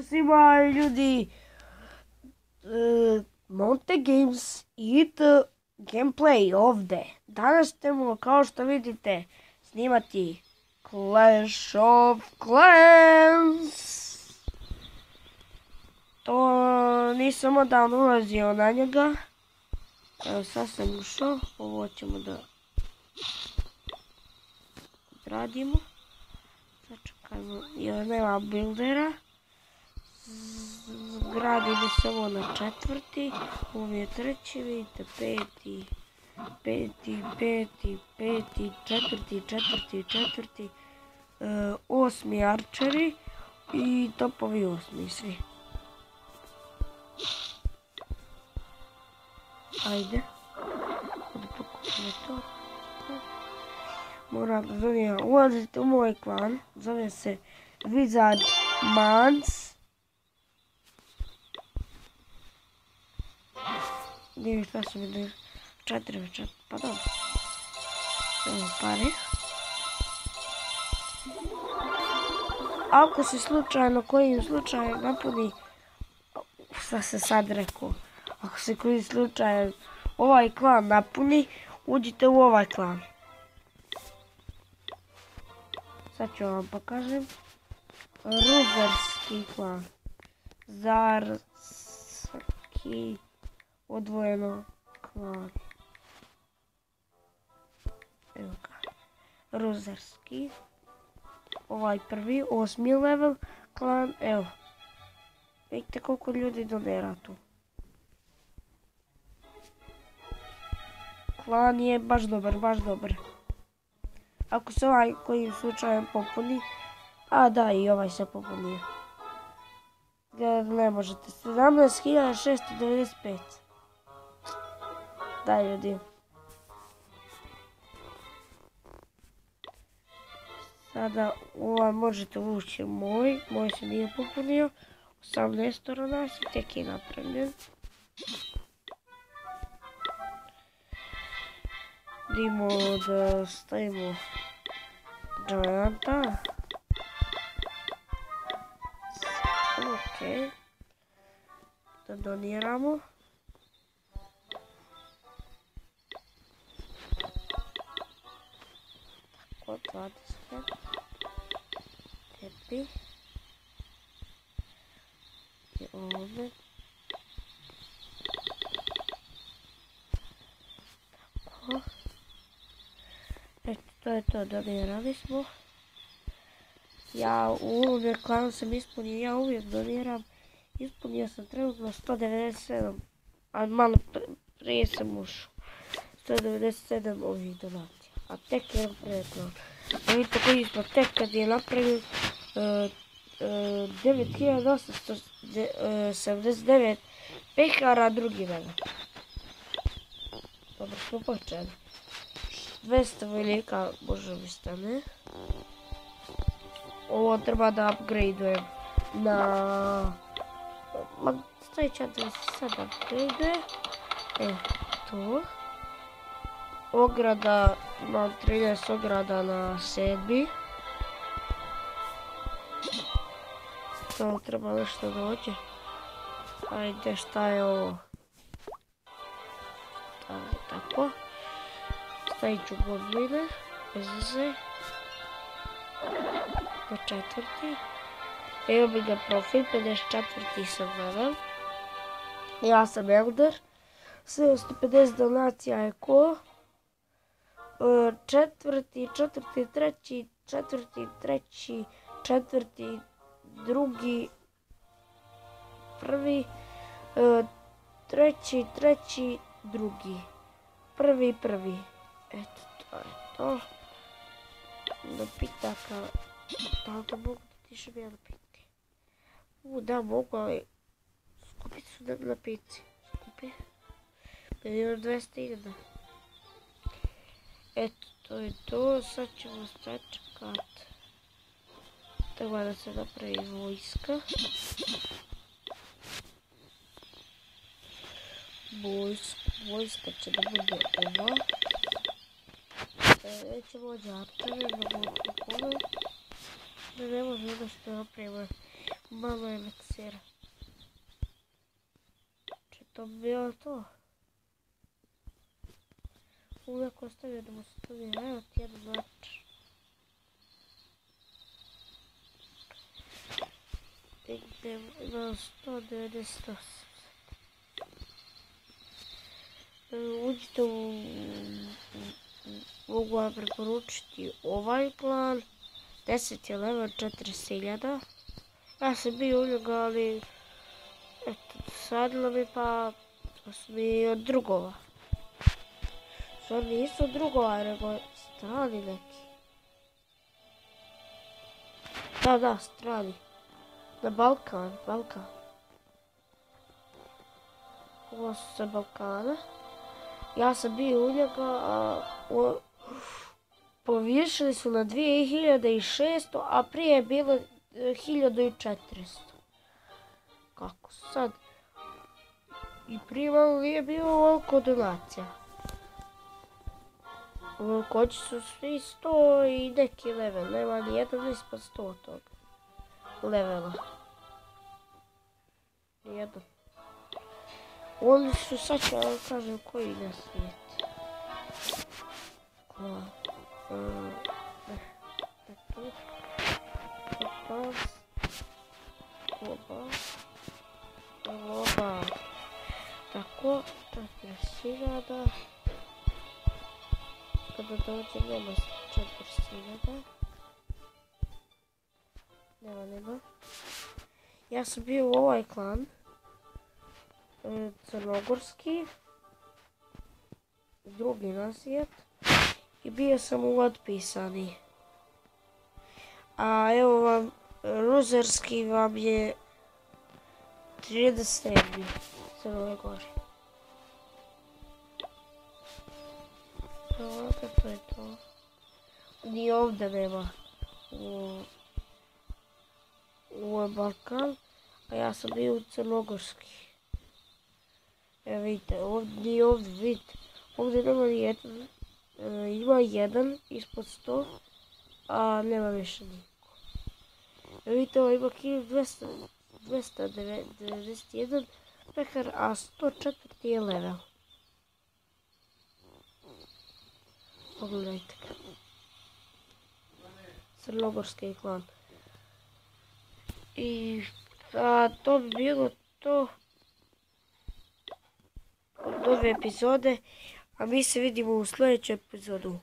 svima ljudi, Monte Games i gameplay ovdje. Danas ćemo, kao što vidite, snimati Clash of Clans. To nisam odavno ulazio na njega. Evo sad sam ušao, ovo ćemo da radimo. Sačekajmo, jer nema buildera. Gradimo se ovo na četvrti, ovo je treći, vidite, peti, četvrti, osmi arčeri i topovi osmi svi. Ajde, da pokušamo to. Moram da zove, ulazite u moj klan, zove se Wizard Mans. Nije šta su mi da četiri, pa dobro. Evo pare. Ako se slučajno, kojim slučajem napuni, šta se sad rekao, ako se kojim slučajem ovaj klan napuni, uđite u ovaj klan. Sad ću vam pokažem. Ruzerski klan. Zarski odvojeno klan. Evo ga. Ruzerski. Ovaj prvi, 8. level klan. Evo. Vidite koliko ljudi donira tu. Klan je baš dobar, baš dobar. Ako se ovaj kojim slučajem popuni, a da, i ovaj se popunio. Ne možete, 17.695. Daj ljudi. Sada možete ući u moj se nije popunio. 18 nas, tek je napravljen. Idemo da stavimo Gianta. Ok. Da doniramo. Tako, 20. Tepi. I ovdje. Tako. Eto, to je to, donirali smo. Ja u ovome klanu sam ispunio, ja uvijek doniram. Ispunio sam trenutno 197, a malo prije sam ušao. 197 ovih donacija, a tek je napravio. Vidite koji smo tek kad je napravio 9879 pekara drugi level. Dobro smo počeli. 200 vojnika može mi stane. Ovo treba da upgradeujem na... Stavit ću da se sad upgradeuje. Evo to. Ograda, imam 13 ograda na 7. To treba nešto dođe. Ajde, šta je ovo? Tako. Stavit ću gobline, bez veze. Na četvrti. Evo bi ga profil, 54. sam level. Ja sam Elder. 750 donacija je ko? Četvrti, drugi, prvi, treći, drugi, prvi. Eto, to je to. Do pitaka, da li to mogu da tišem ja na piti? Da, mogu, ali skupi su na pici. Skupi. 1.200.000. Eto, to je to. Sad ćemo sačekat. Treba da se napravi vojska. Vojska će da bude ova. Nećemo odjatove, da budu kupove. Da ne možemo da što napravimo Malo eliksira. Če to bi bilo to. Uvijek ostavio da mu se stavi, evo ti jedan mač. Imam 198. Uđite mogu vam preporučiti ovaj klan. 10 je level, 40.000. Ja sam bio u njega, ali eto, dosadilo mi pa su mi od drugova. Oni nisu od drugova, nego strani neki. Da, strani. Na Balkan. Ovo su sa Balkana. Ja sam bio u njega, a povišili su na 2600, a prije je bilo 1400. Kako sad? I prije malo nije bilo ovoliko donacija. Koći su svi 100 i neki level, nema ni jedan ispod 100 toga levela. Nijedan. Oni su, sad ću vam kažem koji na svijet. Global. Tako, 40.000. Kada dođe nema 40.000. Nema. Ja sam bio u ovaj klan. Crnogorski. Drugi nasvijet. I bio sam u otpisani. A evo vam, ruzerski vam je 37. Crnoj Gori. Ovdje to je to. Ni ovdje nema. Ovo je Balkan, a ja sam bio u Crnogorski. Evo vidite, nije ovdje, vidite. Ovdje nema ni jedan. Ima jedan ispod 100, a nema više niko. Evo vidite, ovo ima 1291 pekar, a 104 je level. Pogledajte ga. Crnogorski klan. I to bi bilo to od ove epizode, a mi se vidimo u sljedećoj epizodu.